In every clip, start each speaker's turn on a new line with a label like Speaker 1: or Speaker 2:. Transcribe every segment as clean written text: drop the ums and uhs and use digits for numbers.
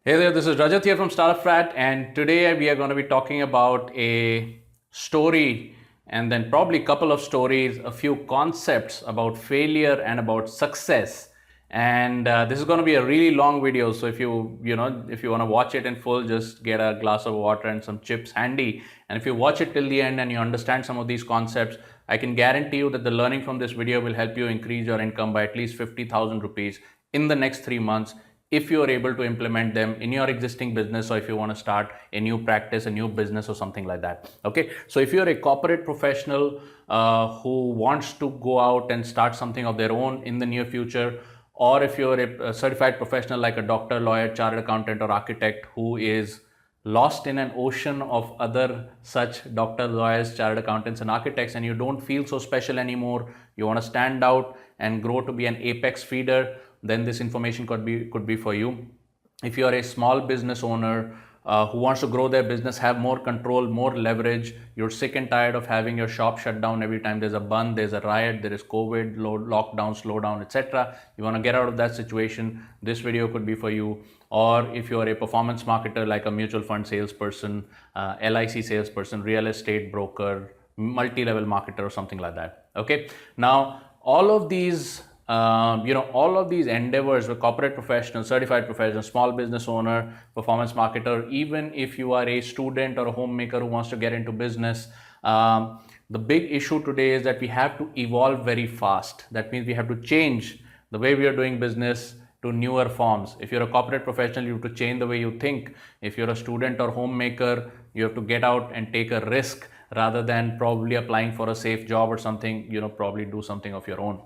Speaker 1: Hey there, this is Rajat here from Startup Frat, and today we are going to be talking about a story and then probably a couple of stories, a few concepts about failure and about success. And this is going to be a really long video, so if if you want to watch it in full, just get a glass of water and some chips handy. And if you watch it till the end and you understand some of these concepts, I can guarantee you that the learning from this video will help you increase your income by at least 50,000 rupees in the next 3 months if you are able to implement them in your existing business, or if you want to start a new practice, a new business or something like that. Okay, so if you're a corporate professional who wants to go out and start something of their own in the near future, or if you're a certified professional like a doctor, lawyer, chartered accountant or architect who is lost in an ocean of other such doctors, lawyers, chartered accountants and architects, and you don't feel so special anymore, you want to stand out and grow to be an apex feeder, then this information could be for you. If you are a small business owner who wants to grow their business, have more control, more leverage, you're sick and tired of having your shop shut down every time there's a band, there's a riot, there is COVID, lockdown, slowdown, etc. You want to get out of that situation, this video could be for you. Or if you're a performance marketer like a mutual fund salesperson, LIC salesperson, real estate broker, multi-level marketer or something like that. Okay, now all of these all of these endeavors with corporate professional, certified professional, small business owner, performance marketer, even if you are a student or a homemaker who wants to get into business, the big issue today is that we have to evolve very fast. That means we have to change the way we are doing business to newer forms. If you're a corporate professional, you have to change the way you think. If you're a student or homemaker, you have to get out and take a risk rather than probably applying for a safe job or something, probably do something of your own.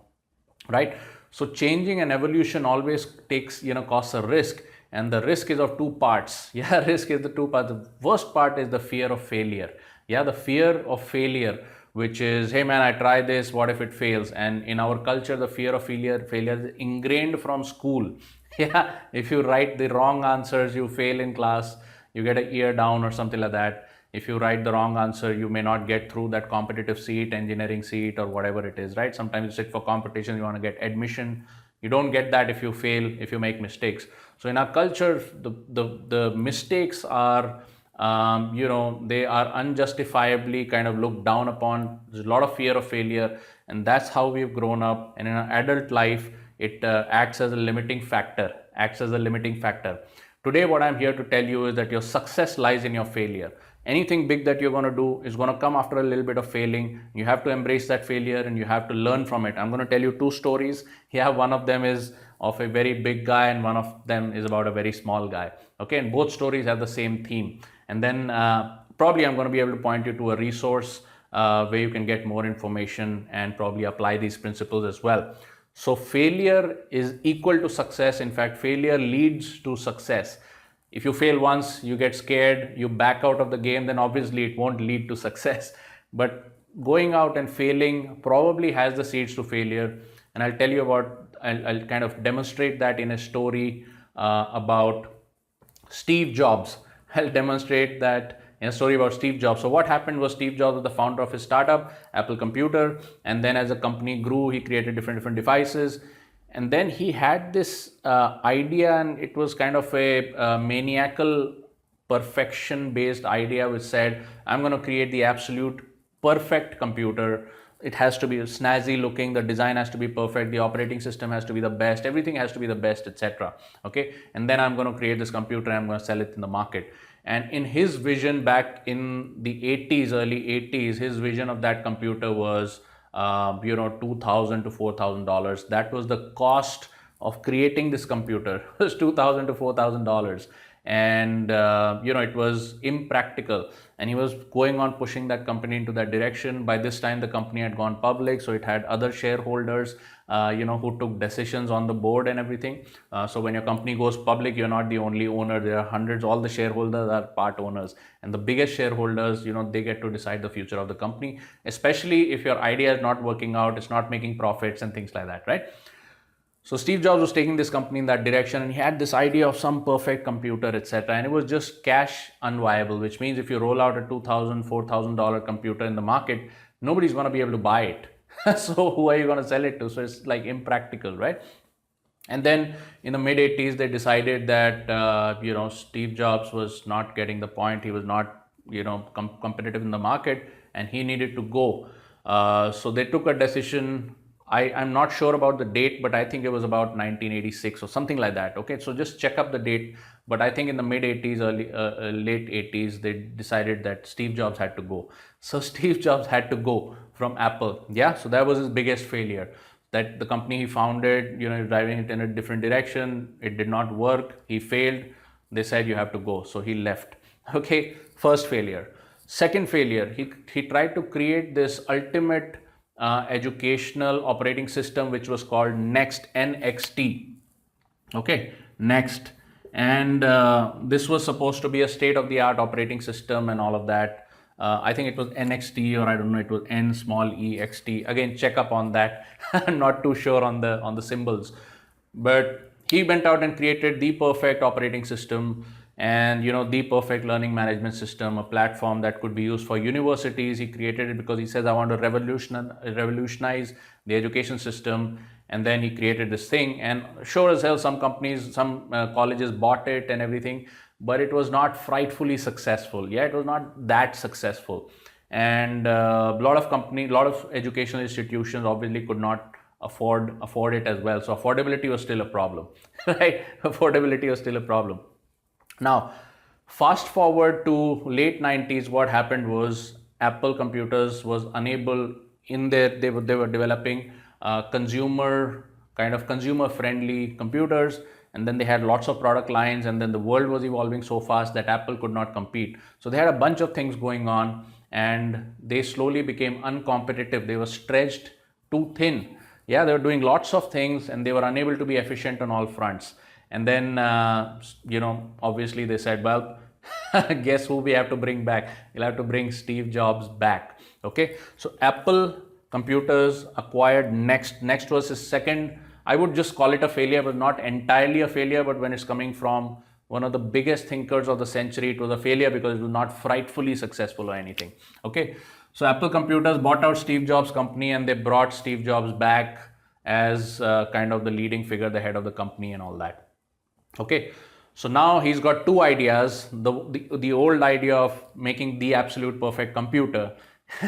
Speaker 1: Right? So changing and evolution always takes, costs a risk, and the risk is of two parts. Yeah, risk is the two parts. The worst part is the fear of failure. Yeah, the fear of failure, which is, hey man, I try this, what if it fails? And in our culture, the fear of failure is ingrained from school. Yeah, if you write the wrong answers, you fail in class, you get a year down or something like that. If you write the wrong answer, you may not get through that competitive seat, engineering seat or whatever it is, right? Sometimes you sit for competition, you want to get admission. You don't get that if you fail, if you make mistakes. So in our culture, the mistakes are, they are unjustifiably kind of looked down upon. There's a lot of fear of failure, and that's how we've grown up. And in our adult life, it acts as a limiting factor, Today, what I'm here to tell you is that your success lies in your failure. Anything big that you're going to do is going to come after a little bit of failing. You have to embrace that failure and you have to learn from it. I'm going to tell you two stories. Yeah, one of them is of a very big guy and one of them is about a very small guy. Okay, and both stories have the same theme. And then probably I'm going to be able to point you to a resource where you can get more information and probably apply these principles as well. So failure is equal to success. In fact, failure leads to success. If you fail once, you get scared, you back out of the game, then obviously it won't lead to success. But going out and failing probably has the seeds to failure. And I'll tell you I'll kind of demonstrate that in a story about Steve Jobs. I'll demonstrate that in a story about Steve Jobs. So what happened was Steve Jobs was the founder of his startup, Apple Computer. And then as the company grew, he created different devices. And then he had this idea, and it was kind of a maniacal perfection-based idea, which said, I'm going to create the absolute perfect computer. It has to be snazzy looking, the design has to be perfect, the operating system has to be the best, everything has to be the best, etc. Okay, and then I'm going to create this computer and I'm going to sell it in the market. And in his vision back in the 80s, early 80s, his vision of that computer was $2,000 to $4,000. That was the cost of creating this computer. It was $2,000 to $4,000, and it was impractical. And he was going on pushing that company into that direction. By this time, the company had gone public, so it had other shareholders, who took decisions on the board and everything. So when your company goes public, you're not the only owner. There are hundreds. All the shareholders are part owners, and the biggest shareholders, they get to decide the future of the company, especially if your idea is not working out, it's not making profits and things like that, right? So Steve Jobs was taking this company in that direction, and he had this idea of some perfect computer, etc. And it was just cash unviable, which means if you roll out a $2,000, $4,000 computer in the market, nobody's going to be able to buy it. So who are you going to sell it to? So it's like impractical, right? And then in the mid 80s, they decided that, Steve Jobs was not getting the point. He was not, competitive in the market, and he needed to go. So they took a decision. I'm not sure about the date, but I think it was about 1986 or something like that. Okay, so just check up the date. But I think in the mid 80s, late 80s, they decided that Steve Jobs had to go. So Steve Jobs had to go from Apple. Yeah, so that was his biggest failure. That the company he founded, driving it in a different direction. It did not work. He failed. They said you have to go. So he left. Okay, first failure. Second failure, he tried to create this ultimate educational operating system, which was called Next, NXT. Okay, Next. And this was supposed to be a state-of-the-art operating system and all of that. I think it was NXT, or I don't know, it was N small e XT. Again, check up on that. I'm not too sure on the symbols. But he went out and created the perfect operating system, and the perfect learning management system, a platform that could be used for universities. He created it because he says, I want to revolutionize the education system. And then he created this thing, and sure as hell, some companies, some colleges bought it and everything, but it was not frightfully successful. Yeah, it was not that successful. And a lot of educational institutions obviously could not afford it as well. So affordability was still a problem, right? Affordability was still a problem. Now, fast forward to late 90s, what happened was Apple Computers was unable they were developing consumer friendly computers, and then they had lots of product lines, and then the world was evolving so fast that Apple could not compete. So they had a bunch of things going on, and they slowly became uncompetitive. They were stretched too thin. Yeah, they were doing lots of things, and they were unable to be efficient on all fronts. And then, obviously they said, well, guess who we have to bring back? We'll have to bring Steve Jobs back. Okay, so Apple Computers acquired Next. Next was his second, I would just call it a failure, but not entirely a failure. But when it's coming from one of the biggest thinkers of the century, it was a failure because it was not frightfully successful or anything. Okay, so Apple Computers bought out Steve Jobs' company, and they brought Steve Jobs back as kind of the leading figure, the head of the company and all that. Okay, so now he's got two ideas. The old idea of making the absolute perfect computer.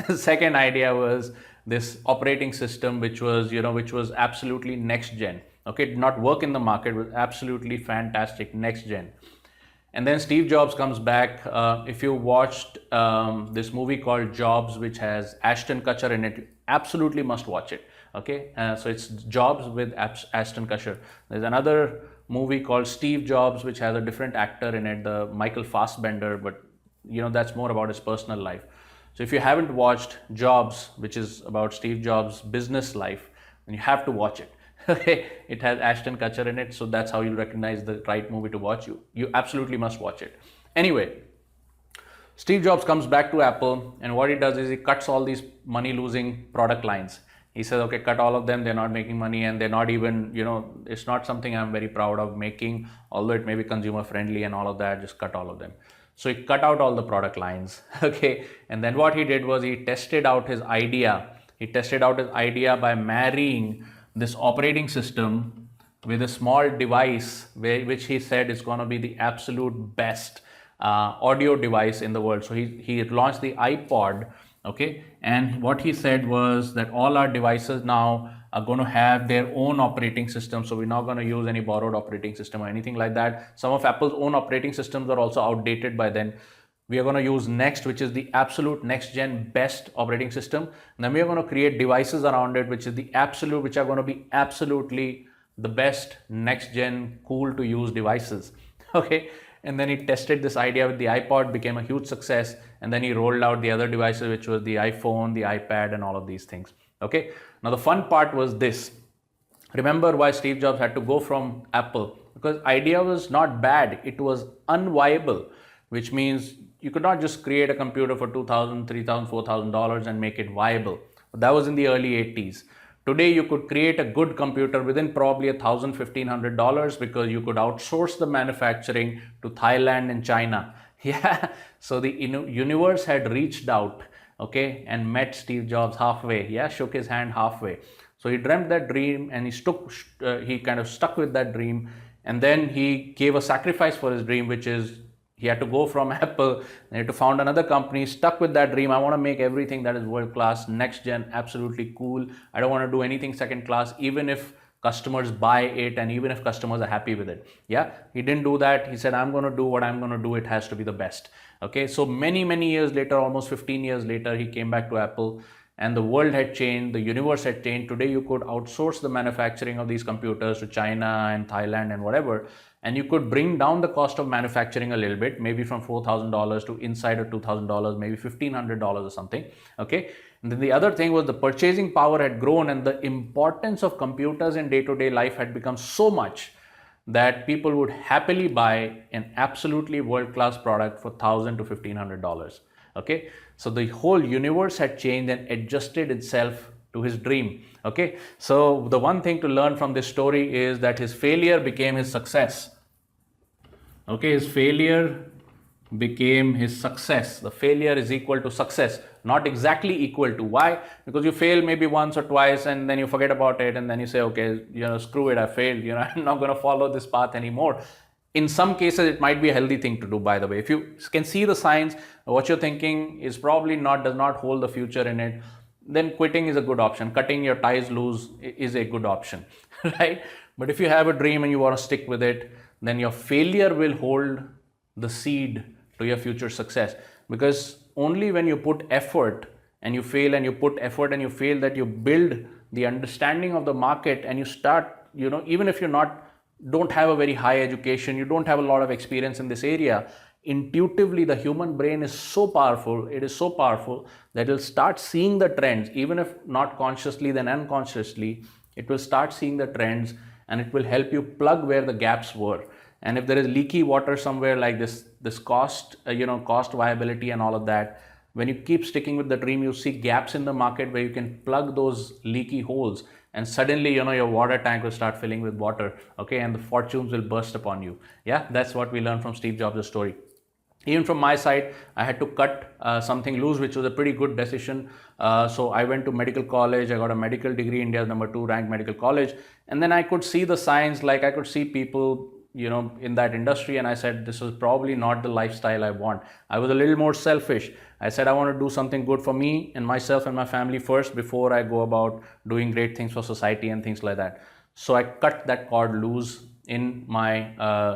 Speaker 1: The second idea was this operating system, which was absolutely next gen. Okay, it did not work in the market, was absolutely fantastic, next gen. And then Steve Jobs comes back. If you watched this movie called Jobs, which has Ashton Kutcher in it, you absolutely must watch it. Okay, so it's Jobs with Ashton Kutcher. There's another movie called Steve Jobs, which has a different actor in it, the Michael Fassbender, but that's more about his personal life. So if you haven't watched Jobs, which is about Steve Jobs' business life, then you have to watch it. Okay, it has Ashton Kutcher in it, so that's how you'll recognize the right movie to watch. You absolutely must watch it. Anyway, Steve Jobs comes back to Apple, and what he does is he cuts all these money-losing product lines. He says, okay, cut all of them. They're not making money, and they're not even, it's not something I'm very proud of making, although it may be consumer friendly and all of that. Just cut all of them. So he cut out all the product lines. Okay, and then what he did was he tested out his idea. He tested out his idea by marrying this operating system with a small device, which he said is going to be the absolute best audio device in the world. So he launched the iPod. Okay, and what he said was that all our devices now are going to have their own operating system. So we're not going to use any borrowed operating system or anything like that. Some of Apple's own operating systems are also outdated by then. We are going to use Next, which is the absolute next gen best operating system. And then we are going to create devices around it, which are going to be absolutely the best next gen cool to use devices. Okay. And then he tested this idea with the iPod, became a huge success. And then he rolled out the other devices, which was the iPhone, the iPad, and all of these things. Okay. Now the fun part was this. Remember why Steve Jobs had to go from Apple? Because idea was not bad. It was unviable, which means you could not just create a computer for $2,000, $3,000, $4,000 and make it viable. That was in the early 80s. Today, you could create a good computer within probably $1,000, $1,500 because you could outsource the manufacturing to Thailand and China. Yeah, so the universe had reached out, okay, and met Steve Jobs halfway. Yeah, shook his hand halfway. So he dreamt that dream, and he kind of stuck with that dream, and then he gave a sacrifice for his dream, which is he had to go from Apple and he had to found another company, stuck with that dream. I want to make everything that is world class, next gen, absolutely cool. I don't want to do anything second class, even if customers buy it and even if customers are happy with it. Yeah, he didn't do that. He said, I'm going to do what I'm going to do. It has to be the best. Okay, so many years later, almost 15 years later, he came back to Apple, and the world had changed, the universe had changed. Today you could outsource the manufacturing of these computers to China and Thailand and whatever, and you could bring down the cost of manufacturing a little bit, maybe from $4,000 to inside of $2,000, maybe $1,500 or something. Okay, and then the other thing was the purchasing power had grown, and the importance of computers in day-to-day life had become so much that people would happily buy an absolutely world-class product for $1,000 to $1,500. Okay, so the whole universe had changed and adjusted itself to his dream. Okay, so the one thing to learn from this story is that his failure became his success. Okay, his failure became his success. The failure is equal to success, not exactly equal to. Why? Because you fail maybe once or twice and then you forget about it, and then you say, okay, screw it, I failed, I'm not going to follow this path anymore. In some cases, it might be a healthy thing to do, by the way. If you can see the signs, what you're thinking is probably does not hold the future in it, then quitting is a good option. Cutting your ties loose is a good option, right? But if you have a dream and you want to stick with it, then your failure will hold the seed to your future success. Because only when you put effort and you fail, and you put effort and you fail, that you build the understanding of the market, and you start, even if don't have a very high education, you don't have a lot of experience in this area, intuitively the human brain is so powerful, it is so powerful that it will start seeing the trends, even if not consciously, then unconsciously, it will start seeing the trends, and it will help you plug where the gaps were. And if there is leaky water somewhere, like this cost, cost viability and all of that, when you keep sticking with the dream, you see gaps in the market where you can plug those leaky holes, and suddenly, your water tank will start filling with water, okay, and the fortunes will burst upon you. Yeah, that's what we learned from Steve Jobs' story. Even from my side, I had to cut something loose, which was a pretty good decision. So I went to medical college. I got a medical degree, India's #2 ranked medical college. And then I could see the signs, like I could see people, in that industry. And I said, this is probably not the lifestyle I want. I was a little more selfish. I said, I want to do something good for me and myself and my family first before I go about doing great things for society and things like that. So I cut that cord loose in my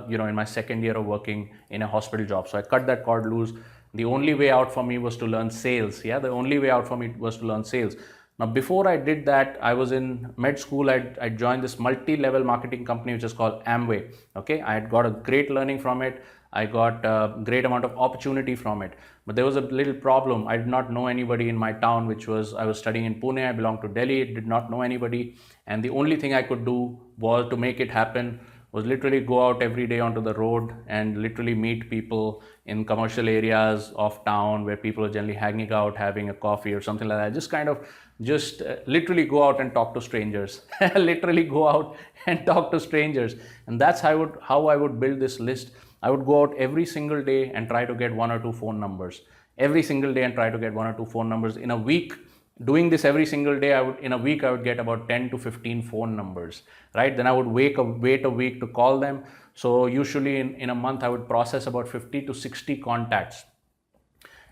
Speaker 1: in my second year of working in a hospital job. So I cut that cord loose. The only way out for me was to learn sales. Yeah, the only way out for me was to learn sales. Now, before I did that, I was in med school. I joined this multi-level marketing company, which is called Amway. Okay, I had got a great learning from it. I got a great amount of opportunity from it. But there was a little problem. I did not know anybody in my town, I was studying in Pune. I belonged to Delhi, did not know anybody. And the only thing I could do was to make it happen was literally go out every day onto the road and literally meet people in commercial areas of town where people are generally hanging out, having a coffee or something like that. Just literally go out and talk to strangers. Literally go out and talk to strangers. And that's how I would build this list. I would go out every single day and try to get 1 or 2 phone numbers. Every single day and try to get 1 or 2 phone numbers. In a week, doing this every single day, in a week I would get about 10 to 15 phone numbers, right? Then I would wait a week to call them. So usually in a month I would process about 50 to 60 contacts.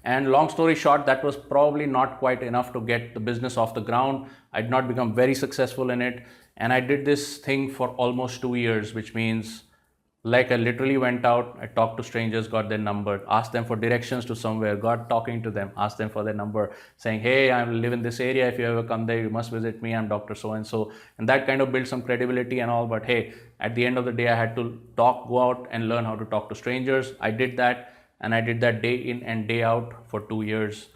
Speaker 1: And long story short, that was probably not quite enough to get the business off the ground. I did not become very successful in it. And I did this thing for almost 2 years, which means like I literally went out, I talked to strangers, got their number, asked them for directions to somewhere, got talking to them, asked them for their number, saying, hey, I live in this area. If you ever come there, you must visit me. I'm Dr. So-and-so. And that kind of built some credibility and all. But hey, at the end of the day, I had to go out and learn how to talk to strangers. I did that, and I did that day in and day out for 2 years.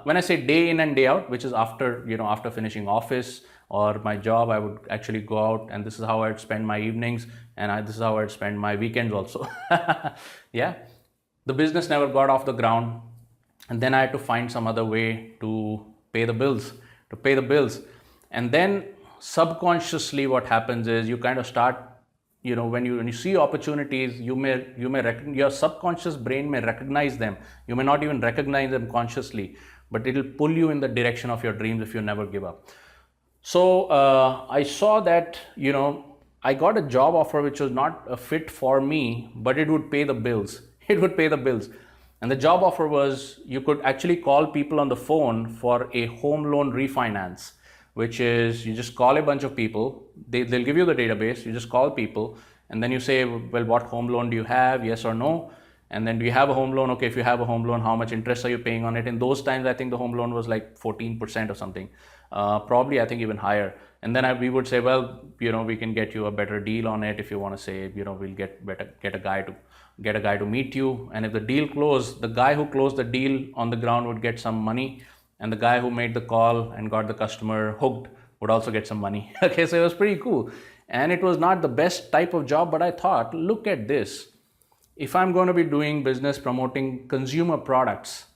Speaker 1: When I say day in and day out, which is after finishing office or my job, I would actually go out, and this is how I'd spend my evenings, and this is how I'd spend my weekends also. Yeah, the business never got off the ground, and then I had to find some other way to pay the bills. And then subconsciously, what happens is you kind of start, when you see opportunities, your subconscious brain may recognize them. You may not even recognize them consciously, but it'll pull you in the direction of your dreams if you never give up. So I saw that, I got a job offer which was not a fit for me, but it would pay the bills. It would pay the bills. And the job offer was you could actually call people on the phone for a home loan refinance, which is you just call a bunch of people, they'll give you the database, you just call people, and then you say, well, what home loan do you have? Yes or no? And then do you have a home loan? Okay, if you have a home loan, how much interest are you paying on it? In those times, I think the home loan was like 14% or something, probably I think even higher. And then we would say, well, we can get you a better deal on it if you want to say, we'll get a guy to meet you. And if the deal closed, the guy who closed the deal on the ground would get some money, and the guy who made the call and got the customer hooked would also get some money. Okay, so it was pretty cool. And it was not the best type of job, but I thought, look at this. If I'm going to be doing business promoting consumer products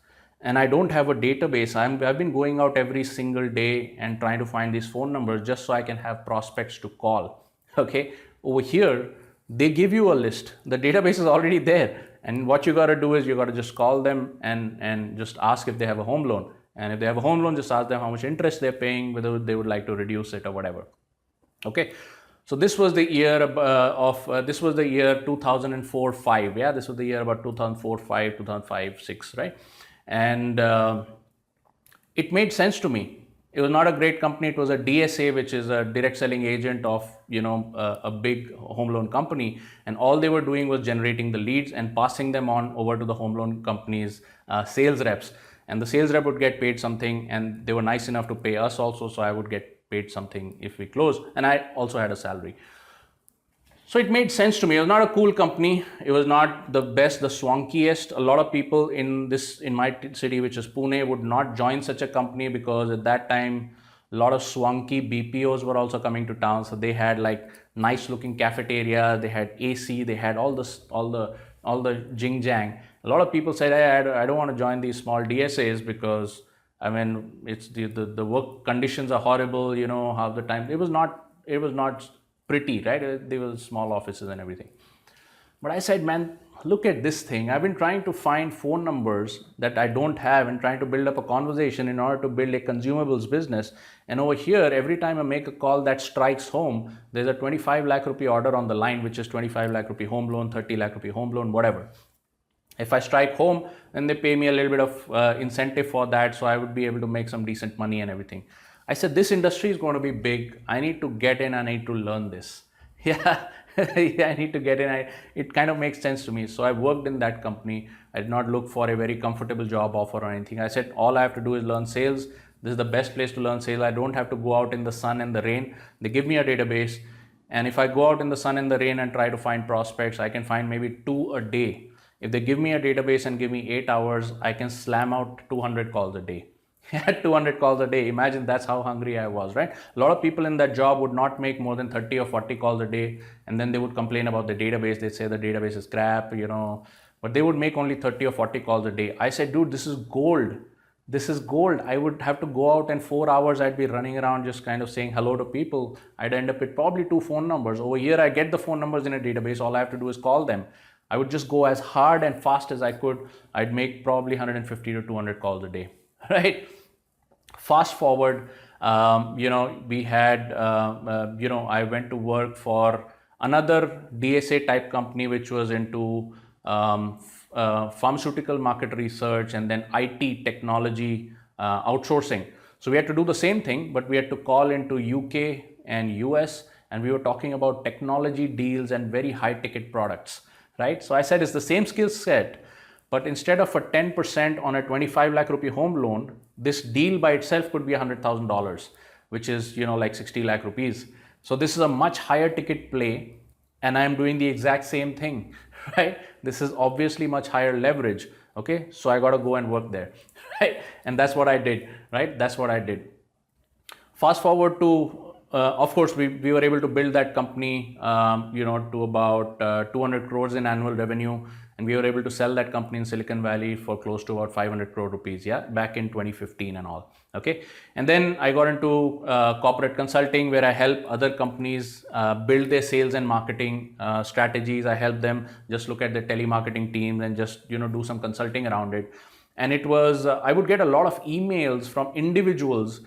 Speaker 1: and I don't have a database, I've been going out every single day and trying to find these phone numbers just so I can have prospects to call. Okay, over here, they give you a list. The database is already there. And what you got to do is you got to just call them and just ask if they have a home loan. And if they have a home loan, just ask them how much interest they're paying, whether they would like to reduce it or whatever. Okay. So this was the year this was the year 2004-5. Yeah, this was the year about 2004-5, 2005-6, right? And it made sense to me. It was not a great company. It was a DSA, which is a direct selling agent of a big home loan company, and all they were doing was generating the leads and passing them on over to the home loan company's sales reps. And the sales rep would get paid something, and they were nice enough to pay us also, so I would get paid something if we closed, and I also had a salary. So it made sense to me. It was not a cool company. It was not the best, the swankiest. A lot of people in my city, which is Pune, would not join such a company because at that time, a lot of swanky BPOs were also coming to town. So they had like nice looking cafeteria, they had AC, they had all the jing jang. A lot of people said, hey, I don't want to join these small DSAs because it's the work conditions are horrible, half the time. It was not pretty, right? They were small offices and everything. But I said, man, look at this thing. I've been trying to find phone numbers that I don't have and trying to build up a conversation in order to build a consumables business. And over here, every time I make a call that strikes home, there's a 25 lakh rupee order on the line, which is 25 lakh rupee home loan, 30 lakh rupee home loan, whatever. If I strike home, then they pay me a little bit of incentive for that, so I would be able to make some decent money and everything. I said, this industry is going to be big. I need to get in. I need to learn this. Yeah, I need to get in. It kind of makes sense to me. So I worked in that company. I did not look for a very comfortable job offer or anything. I said, all I have to do is learn sales. This is the best place to learn sales. I don't have to go out in the sun and the rain. They give me a database. And if I go out in the sun and the rain and try to find prospects, I can find maybe 2 a day. If they give me a database and give me 8 hours, I can slam out 200 calls a day. 200 calls a day. Imagine that's how hungry I was, right? A lot of people in that job would not make more than 30 or 40 calls a day. And then they would complain about the database. They'd say the database is crap, but they would make only 30 or 40 calls a day. I said, dude, this is gold. This is gold. I would have to go out and 4 hours I'd be running around just kind of saying hello to people. I'd end up with probably 2 phone numbers. Over here, I get the phone numbers in a database. All I have to do is call them. I would just go as hard and fast as I could. I'd make probably 150 to 200 calls a day, right? Fast forward, we had, I went to work for another DSA type company, which was into pharmaceutical market research and then IT technology outsourcing. So we had to do the same thing, but we had to call into UK and US, and we were talking about technology deals and very high ticket products. Right? So I said it's the same skill set, but instead of a 10% on a 25 lakh rupee home loan, this deal by itself could be $100,000, which is, like 60 lakh rupees. So this is a much higher ticket play, and I'm doing the exact same thing, right? This is obviously much higher leverage. Okay. So I got to go and work there, right? And that's what I did, right? That's what I did. Fast forward to of course, we were able to build that company, to about 200 crores in annual revenue, and we were able to sell that company in Silicon Valley for close to about 500 crore rupees, back in 2015 and all. Okay, and then I got into corporate consulting, where I help other companies build their sales and marketing strategies. I help them just look at their telemarketing teams and just do some consulting around it. And it was I would get a lot of emails from individuals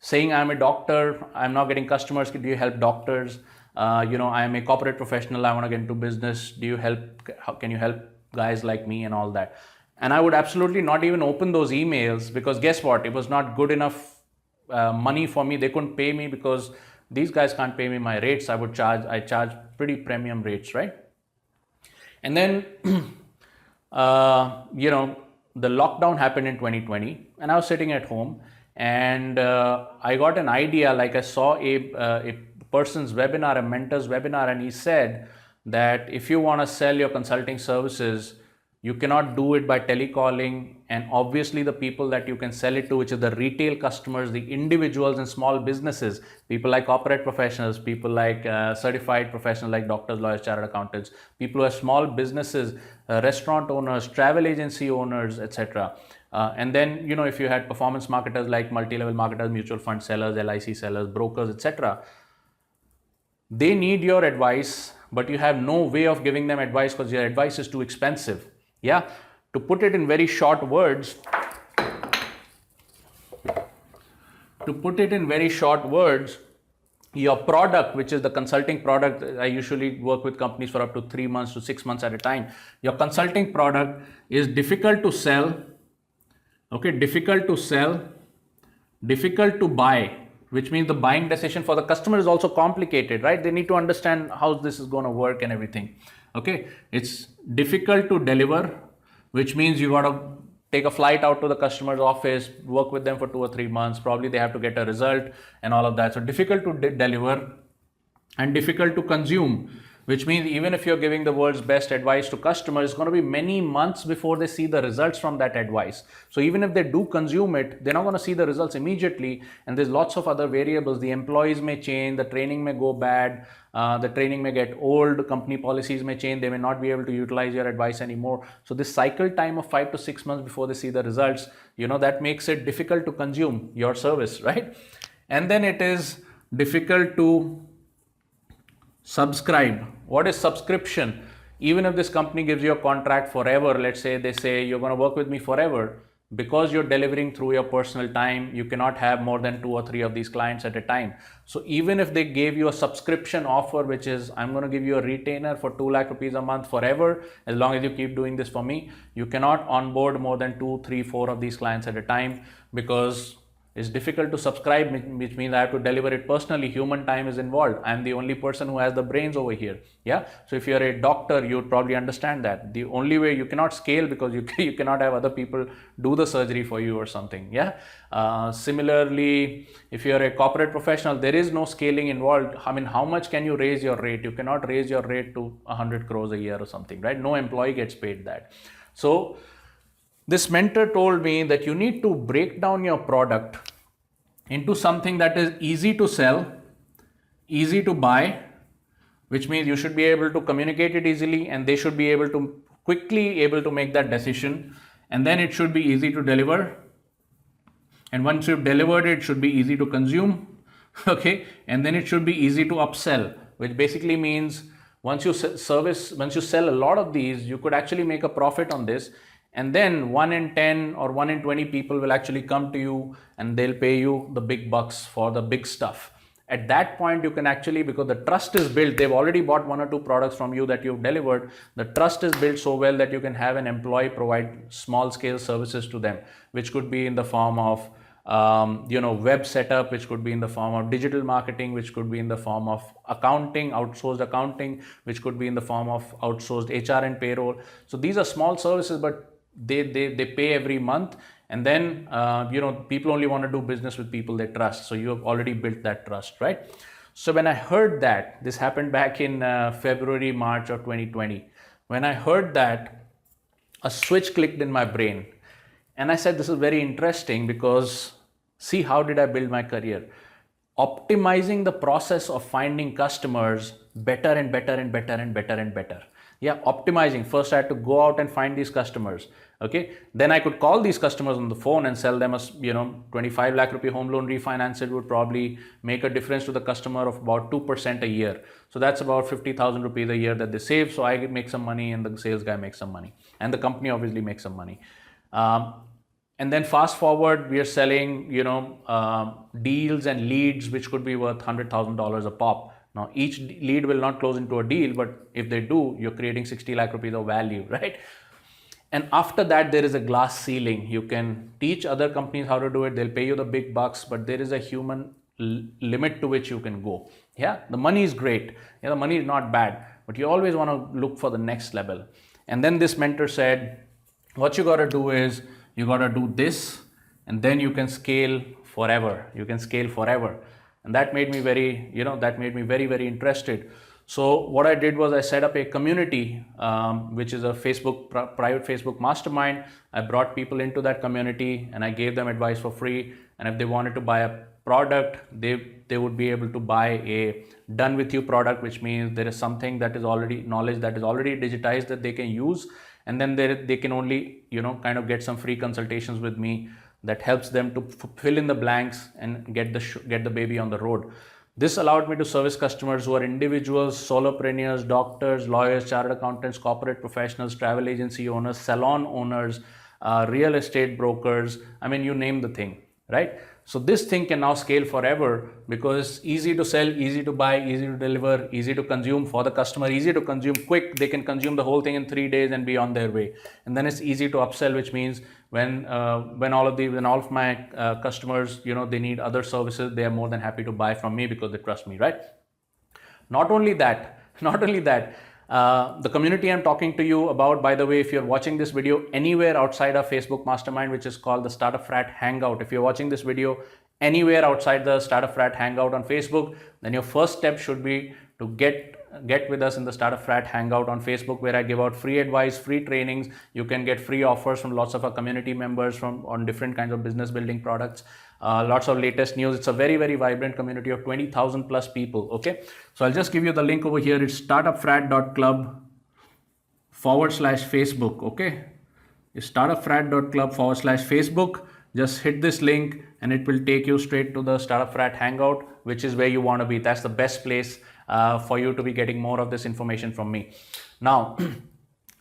Speaker 1: saying I'm a doctor, I'm not getting customers, do you help doctors? I'm a corporate professional, I want to get into business, can you help guys like me and all that? And I would absolutely not even open those emails, because guess what? It was not good enough money for me. They couldn't pay me because these guys can't pay me my rates. I charge pretty premium rates, right? And then, the lockdown happened in 2020 and I was sitting at home, and I got an idea, like I saw a person's webinar, a mentor's webinar, and he said that if you want to sell your consulting services, you cannot do it by telecalling, and obviously the people that you can sell it to, which are the retail customers, the individuals and small businesses, people like corporate professionals, people like certified professionals like doctors, lawyers, chartered accountants, people who have small businesses, restaurant owners, travel agency owners, etc. And then, if you had performance marketers like multi-level marketers, mutual fund sellers, LIC sellers, brokers, etc., they need your advice, but you have no way of giving them advice because your advice is too expensive. Yeah, to put it in very short words, your product, which is the consulting product, I usually work with companies for up to 3 months to 6 months at a time. Your consulting product is difficult to sell, difficult to buy, which means the buying decision for the customer is also complicated, right? They need to understand how this is going to work and everything. Okay, it's difficult to deliver, which means you got to take a flight out to the customer's office, work with them for 2 or 3 months. Probably they have to get a result and all of that. So difficult to deliver and difficult to consume, which means even if you're giving the world's best advice to customers, it's going to be many months before they see the results from that advice. So even if they do consume it, they're not going to see the results immediately. And there's lots of other variables. The employees may change, the training may go bad, the training may get old, company policies may change, they may not be able to utilize your advice anymore. So this cycle time of 5 to 6 months before they see the results, that makes it difficult to consume your service, right? And then it is difficult to subscribe. What is subscription? Even if this company gives you a contract forever, let's say they say you're going to work with me forever, because you're delivering through your personal time, you cannot have more than 2 or 3 of these clients at a time. So even if they gave you a subscription offer, which is I'm going to give you a retainer for 2 lakh rupees a month forever, as long as you keep doing this for me, you cannot onboard more than 2, 3, 4 of these clients at a time, because it's difficult to subscribe, which means I have to deliver it personally. Human time is involved. I'm the only person who has the brains over here. Yeah. So if you're a doctor, you'd probably understand that. The only way you cannot scale, because you cannot have other people do the surgery for you or something. Yeah. Similarly, if you're a corporate professional, there is no scaling involved. I mean, how much can you raise your rate? You cannot raise your rate to 100 crores a year or something, right? No employee gets paid that. So this mentor told me that you need to break down your product into something that is easy to sell, easy to buy, which means you should be able to communicate it easily, and they should be able to quickly able to make that decision. And then it should be easy to deliver. And once you've delivered it, it should be easy to consume. Okay. And then it should be easy to upsell, which basically means once you sell a lot of these, you could actually make a profit on this. And then 1 in 10 or 1 in 20 people will actually come to you and they'll pay you the big bucks for the big stuff. At that point, you can actually, because the trust is built, they've already bought 1 or 2 products from you that you've delivered. The trust is built so well that you can have an employee provide small scale services to them, which could be in the form of web setup, which could be in the form of digital marketing, which could be in the form of accounting, outsourced accounting, which could be in the form of outsourced HR and payroll. So these are small services, but they pay every month. And then people only want to do business with people they trust. So you have already built that trust, right? So when I heard that, this happened back in February, March of 2020. When I heard that, a switch clicked in my brain. And I said, this is very interesting, because see, how did I build my career? Optimizing the process of finding customers better and better and better and better and better. Yeah, optimizing. First, I had to go out and find these customers. Okay, then I could call these customers on the phone and sell them a 25 lakh rupee home loan refinance. It would probably make a difference to the customer of about 2% a year. So that's about 50,000 rupees a year that they save. So I make some money and the sales guy makes some money, and the company obviously makes some money. And then fast forward, we are selling, deals and leads which could be worth $100,000 a pop. Now, each lead will not close into a deal, but if they do, you're creating 60 lakh rupees of value, right? And after that, there is a glass ceiling. You can teach other companies how to do it. They'll pay you the big bucks, but there is a human limit to which you can go. Yeah, the money is great. Yeah, the money is not bad, but you always want to look for the next level. And then this mentor said, what you got to do is you got to do this, and then you can scale forever. You can scale forever. And that made me very, very interested. So what I did was I set up a community, which is a private Facebook mastermind. I brought people into that community and I gave them advice for free. And if they wanted to buy a product, they would be able to buy a done with you product, which means there is something that is already knowledge that is already digitized that they can use. And then they can only, kind of get some free consultations with me that helps them to fill in the blanks and get the baby on the road. This allowed me to service customers who are individuals, solopreneurs, doctors, lawyers, chartered accountants, corporate professionals, travel agency owners, salon owners, real estate brokers. I mean, you name the thing, right? So this thing can now scale forever because easy to sell, easy to buy, easy to deliver, easy to consume for the customer, easy to consume quick. They can consume the whole thing in 3 days and be on their way. And then it's easy to upsell, which means when all of my customers, they need other services, they are more than happy to buy from me because they trust me, right? Not only that, the community I'm talking to you about, by the way, if you're watching this video anywhere outside of Facebook Mastermind, which is called the Startup Frat Hangout, if you're watching this video anywhere outside the Startup Frat Hangout on Facebook, then your first step should be to get with us in the Startup Frat Hangout on Facebook, where I give out free advice, free trainings. You can get free offers from lots of our community members on different kinds of business building products. Lots of latest news. It's a very, very vibrant community of 20,000 plus people. Okay, so I'll just give you the link over here. It's startupfrat.club/Facebook. Okay, it's startupfrat.club/Facebook. Just hit this link and it will take you straight to the Startup Frat Hangout, which is where you want to be. That's the best place for you to be getting more of this information from me. Now,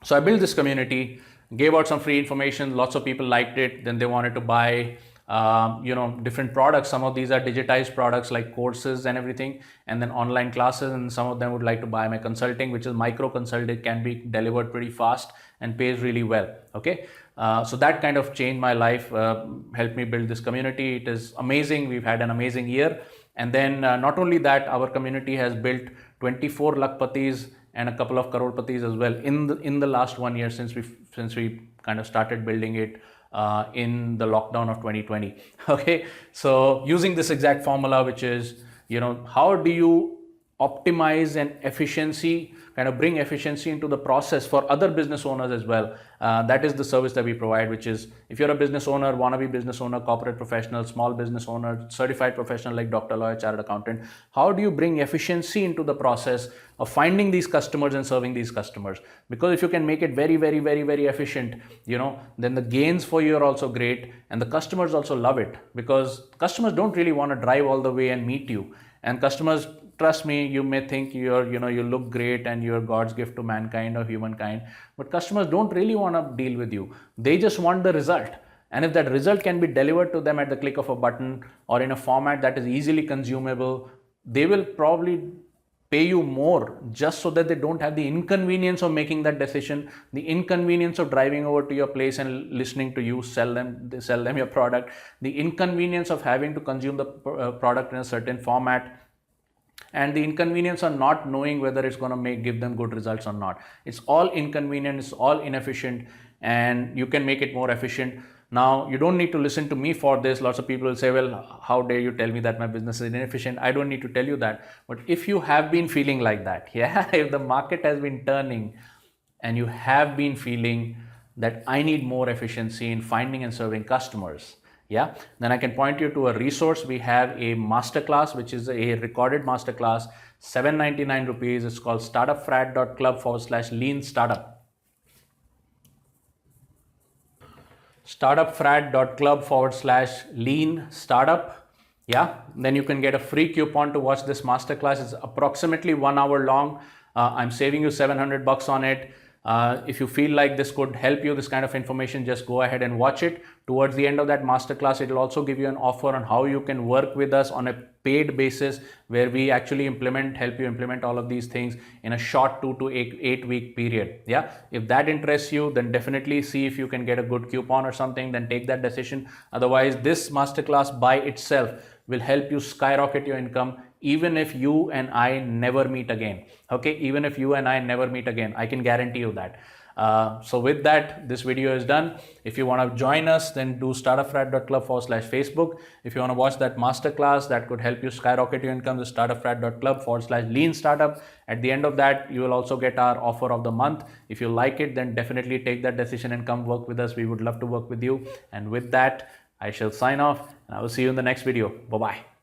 Speaker 1: so I built this community, gave out some free information. Lots of people liked it. Then they wanted to buy different products. Some of these are digitized products like courses and everything, and then online classes, and some of them would like to buy my consulting, which is micro consult. It can be delivered pretty fast and pays really well. Okay, so that kind of changed my life, helped me build this community. It is amazing. We've had an amazing year. And then not only that, our community has built 24 Lakhpatis and a couple of Crorpatis as well in the last 1 year since we kind of started building it in the lockdown of 2020. Okay, so using this exact formula, which is, how do you optimize and efficiency, kind of bring efficiency into the process for other business owners as well. That is the service that we provide, which is if you're a business owner, wannabe business owner, corporate professional, small business owner, certified professional like doctor, lawyer, chartered accountant, how do you bring efficiency into the process of finding these customers and serving these customers? Because if you can make it very, very, very, very efficient, then the gains for you are also great, and the customers also love it, because customers don't really want to drive all the way and meet you. And customers, trust me, you may think you look great and you're God's gift to mankind or humankind, but customers don't really want to deal with you. They just want the result. And if that result can be delivered to them at the click of a button or in a format that is easily consumable, they will probably pay you more just so that they don't have the inconvenience of making that decision, the inconvenience of driving over to your place and listening to you sell them your product, the inconvenience of having to consume the product in a certain format, and the inconvenience of not knowing whether it's going to give them good results or not. It's all inconvenient, it's all inefficient, and you can make it more efficient. Now, you don't need to listen to me for this. Lots of people will say, well, how dare you tell me that my business is inefficient? I don't need to tell you that. But if you have been feeling like that, if the market has been turning and you have been feeling that I need more efficiency in finding and serving customers, then I can point you to a resource. We have a masterclass, which is a recorded masterclass, 799 rupees. It's called startupfrat.club/lean startup. startupfrat.club/lean startup. Then you can get a free coupon to watch this masterclass. It's approximately 1 hour long. I'm saving you $700 on it. If you feel like this could help you, this kind of information, just go ahead and watch it. Towards the end of that masterclass, it will also give you an offer on how you can work with us on a paid basis, where we actually help you implement all of these things in a short 2 to 8 week period. Yeah, if that interests you, then definitely see if you can get a good coupon or something, then take that decision. Otherwise, this masterclass by itself will help you skyrocket your income, even if you and I never meet again. Okay, even if you and I never meet again, I can guarantee you that. So with that, this video is done. If you want to join us, then do startupfrat.club/Facebook. If you want to watch that masterclass that could help you skyrocket your income, the startupfrat.club/lean startup. At the end of that, you will also get our offer of the month. If you like it, then definitely take that decision and come work with us. We would love to work with you. And with that, I shall sign off, and I will see you in the next video. Bye-bye.